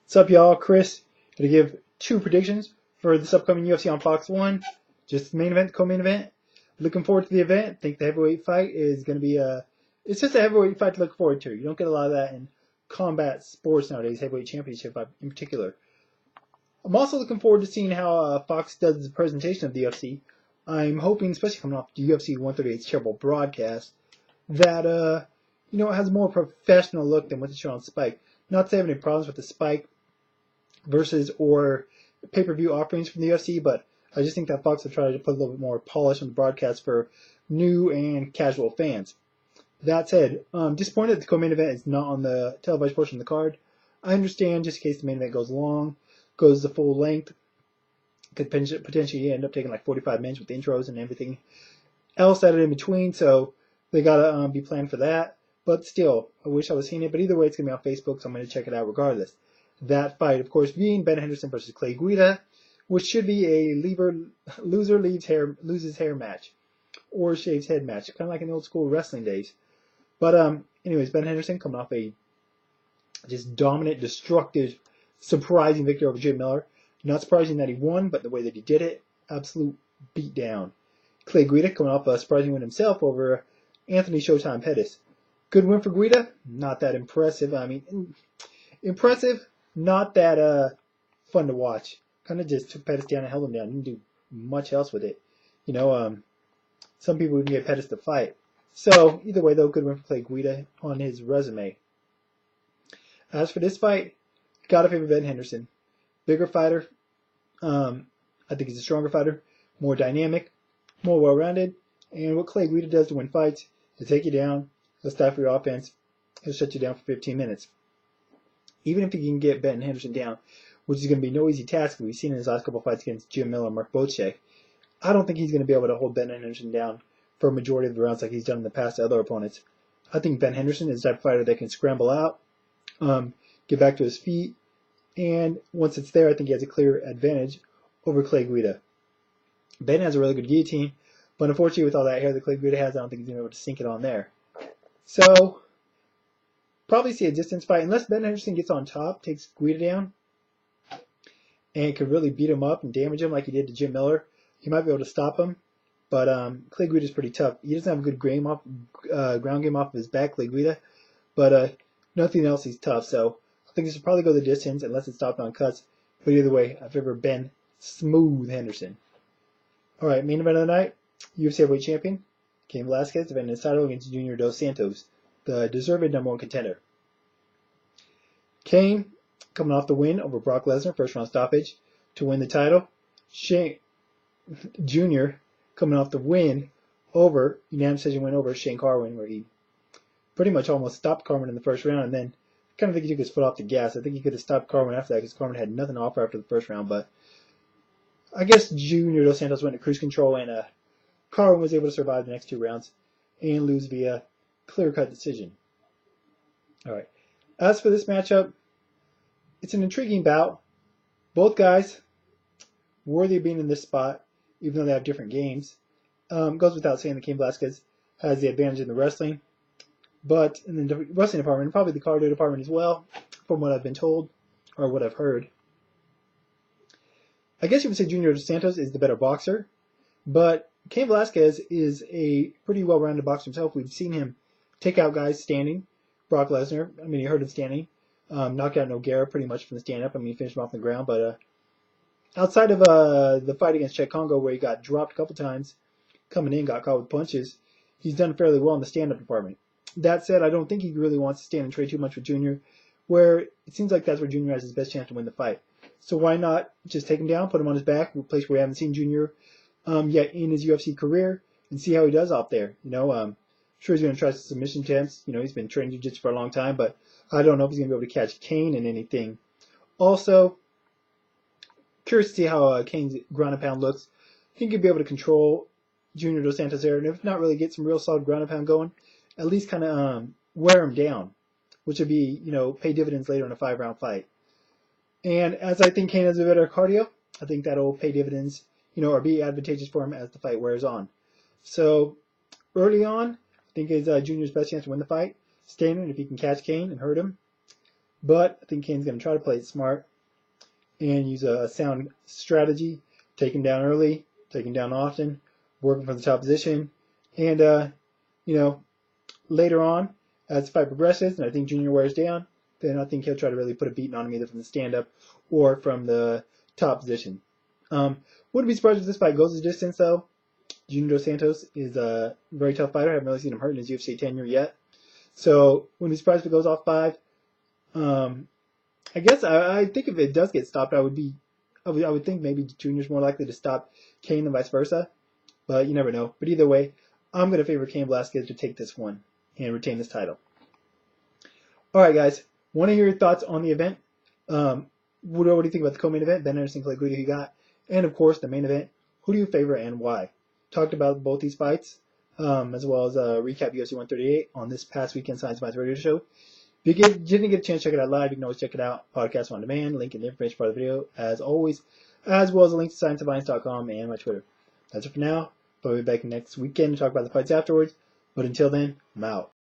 What's up, y'all? Chris. Gonna give two predictions for this upcoming UFC on Fox 1. Just the main event, co-main event. Looking forward to the event. Think the heavyweight fight is gonna be it's just a heavyweight fight to look forward to. You don't get a lot of that in combat sports nowadays, heavyweight championship in particular. I'm also looking forward to seeing how Fox does the presentation of the UFC. I'm hoping, especially coming off the UFC 138's terrible broadcast, that it has a more professional look than what they show on Spike. Not to say I have any problems with the Spike versus or pay-per-view offerings from the UFC, but I just think that Fox will try to put a little bit more polish on the broadcast for new and casual fans. That said, disappointed that the co-main event is not on the televised portion of the card. I understand just in case the main event goes long, goes the full length, could potentially end up taking like 45 minutes with intros and everything else added in between, so they gotta be planned for that. But still, I wish I was seeing it. But either way, it's gonna be on Facebook, so I'm gonna check it out regardless. That fight, of course, being Ben Henderson versus Clay Guida, which should be a loser loses hair match or shaves head match, kind of like in the old school wrestling days. But anyways, Ben Henderson coming off a just dominant, destructive, surprising victory over Jim Miller. Not surprising that he won, but the way that he did it, absolute beatdown. Clay Guida coming off a surprising win himself over Anthony Showtime Pettis. Good win for Guida, not that impressive. I mean, impressive, not that fun to watch. Kind of just took Pettis down and held him down. Didn't do much else with it. Some people would get Pettis to fight. So either way, though, good win for Clay Guida on his resume. As for this fight, gotta favor Ben Henderson. Bigger fighter. I think he's a stronger fighter, more dynamic, more well-rounded. And what Clay Guida does to win fights, he'll take you down, he'll stifle your offense, he'll shut you down for 15 minutes. Even if he can get Ben Henderson down, which is going to be no easy task, we've seen in his last couple fights against Jim Miller and Mark Bocek, I don't think he's going to be able to hold Ben Henderson down for a majority of the rounds like he's done in the past to other opponents. I think Ben Henderson is the type of fighter that can scramble out, get back to his feet, and once it's there, I think he has a clear advantage over Clay Guida. Ben has a really good guillotine, but unfortunately with all that hair that Clay Guida has, I don't think he's going to be able to sink it on there. So, probably see a distance fight, unless Ben Henderson gets on top, takes Guida down, and could really beat him up and damage him like he did to Jim Miller. He might be able to stop him, but Clay Guida is pretty tough. He doesn't have a good ground game off of his back, Clay Guida, but nothing else he's tough, so I think this will probably go the distance unless it's stopped on cuts. But either way, I favor Ben Smooth Henderson. Alright, main event of the night, UFC heavyweight champion, Cain Velasquez defending his title against Junior Dos Santos, the deserved number one contender. Cain coming off the win over Brock Lesnar, first round stoppage, to win the title. Shane Jr. coming off the win over, unanimous decision win over Shane Carwin, where he pretty much almost stopped Carwin in the first round, and then kind of think he took his foot off the gas. I think he could have stopped Carwin after that because Carwin had nothing to offer after the first round, but I guess Junior Dos Santos went to cruise control, and Carwin was able to survive the next two rounds and lose via clear-cut decision. Alright, as for this matchup, it's an intriguing bout. Both guys worthy of being in this spot, even though they have different games. Goes without saying that Cain Velasquez has the advantage in the wrestling, but in the wrestling department, and probably the cardio department as well, from what I've been told, or what I've heard. I guess you would say Junior Dos Santos is the better boxer, but Cain Velasquez is a pretty well-rounded boxer himself. We've seen him take out guys standing. Brock Lesnar, I mean, he hurt him standing. Knocked out Nogueira pretty much from the stand-up. I mean, he finished him off on the ground, but outside of the fight against Chet Congo, where he got dropped a couple times, coming in, got caught with punches, he's done fairly well in the stand-up department. That said, I don't think he really wants to stand and trade too much with Junior, where it seems like that's where Junior has his best chance to win the fight. So why not just take him down, put him on his back, a place where we haven't seen Junior yet in his UFC career, and see how he does out there. Sure he's going to try some submission attempts. He's been training jiu-jitsu for a long time, but I don't know if he's going to be able to catch Cain in anything. Also, curious to see how Cain's ground and pound looks. I think he'll be able to control Junior Dos Santos there, and if not really get some real solid ground and pound going, at least kind of wear him down, which would be, pay dividends later in a 5-round fight. And as I think Cain has a better cardio, I think that'll pay dividends, or be advantageous for him as the fight wears on. So early on, I think is Junior's best chance to win the fight. Standing, if he can catch Cain and hurt him. but I think Cain's going to try to play it smart and use a sound strategy, take him down early, take him down often, working from the top position, and later on, as the fight progresses, and I think Junior wears down, then I think he'll try to really put a beating on him either from the stand-up or from the top position. Wouldn't be surprised if this fight goes the distance, though. Junior Dos Santos is a very tough fighter. I haven't really seen him hurt in his UFC tenure yet. So wouldn't be surprised if it goes off 5. I guess I think if it does get stopped, I would think maybe Junior's more likely to stop Cain than vice versa. But you never know. But either way, I'm going to favor Cain Velasquez to take this one and retain this title. Alright guys, want to hear your thoughts on the event. What do you think about the co-main event? Ben Anderson, Clay Guida, who you got? And of course, the main event. Who do you favor and why? Talked about both these fights, as well as recap UFC 138 on this past weekend Science Minds Radio Show. If you didn't get a chance to check it out live, you can always check it out. Podcast on demand, link in the information part of the video, as always, as well as a link to scienceofviolence.com and my Twitter. That's it for now. But we'll be back next weekend to talk about the fights afterwards. But until then, I'm out.